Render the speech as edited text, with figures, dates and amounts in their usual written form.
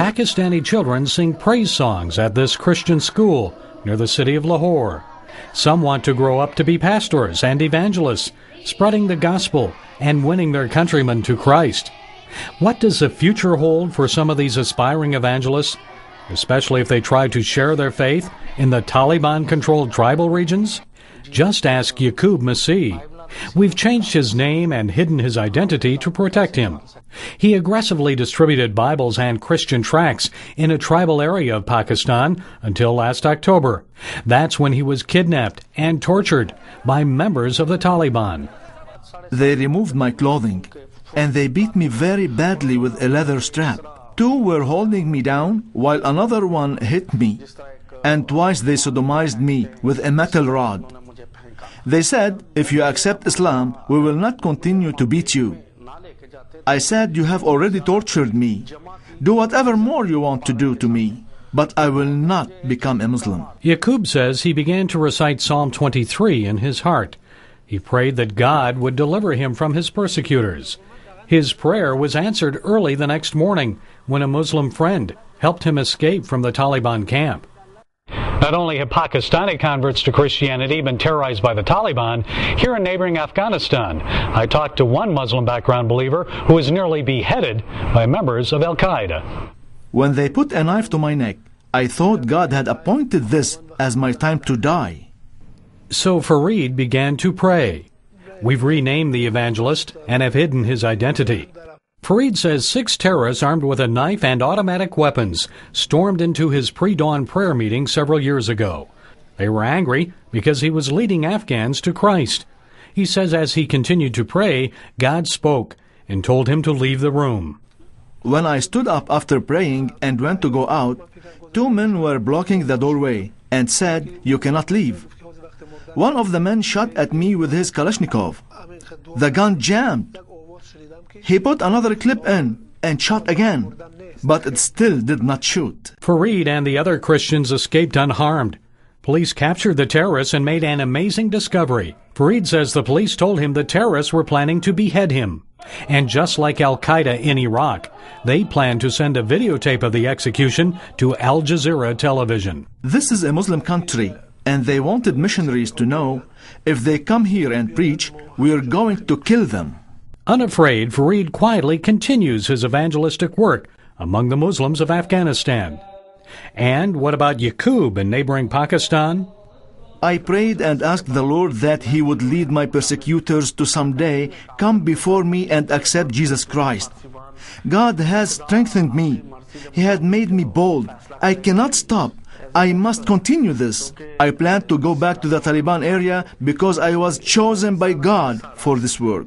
Pakistani children sing praise songs at this Christian school near the city of Lahore. Some want to grow up to be pastors and evangelists, spreading the gospel and winning their countrymen to Christ. What does the future hold for some of these aspiring evangelists, especially if they try to share their faith in the Taliban-controlled tribal regions? Just ask Yaqub Masih. We've changed his name and hidden his identity to protect him. He aggressively distributed Bibles and Christian tracts in a tribal area of Pakistan until last October. That's when he was kidnapped and tortured by members of the Taliban. They removed my clothing, and they beat me very badly with a leather strap. 2 were holding me down, while another one hit me, and twice they sodomized me with a metal rod. They said, if you accept Islam, we will not continue to beat you. I said, you have already tortured me. Do whatever more you want to do to me, but I will not become a Muslim. Yaqub says he began to recite Psalm 23 in his heart. He prayed that God would deliver him from his persecutors. His prayer was answered early the next morning when a Muslim friend helped him escape from the Taliban camp. Not only have Pakistani converts to Christianity been terrorized by the Taliban, here in neighboring Afghanistan, I talked to one Muslim background believer who was nearly beheaded by members of Al-Qaeda. When they put a knife to my neck, I thought God had appointed this as my time to die. So Fareed began to pray. We've renamed the evangelist and have hidden his identity. Fareed says 6 terrorists armed with a knife and automatic weapons stormed into his pre-dawn prayer meeting several years ago. They were angry because he was leading Afghans to Christ. He says as he continued to pray, God spoke and told him to leave the room. When I stood up after praying and went to go out, 2 men were blocking the doorway and said, you cannot leave. One of the men shot at me with his Kalashnikov. The gun jammed. He put another clip in and shot again, but it still did not shoot. Fareed and the other Christians escaped unharmed. Police captured the terrorists and made an amazing discovery. Fareed says the police told him the terrorists were planning to behead him. And just like Al-Qaeda in Iraq, they planned to send a videotape of the execution to Al Jazeera television. This is a Muslim country, and they wanted missionaries to know, if they come here and preach, we are going to kill them. Unafraid, Fareed quietly continues his evangelistic work among the Muslims of Afghanistan. And what about Yaqub in neighboring Pakistan? I prayed and asked the Lord that He would lead my persecutors to someday come before me and accept Jesus Christ. God has strengthened me. He had made me bold. I cannot stop. I must continue this. I plan to go back to the Taliban area because I was chosen by God for this work.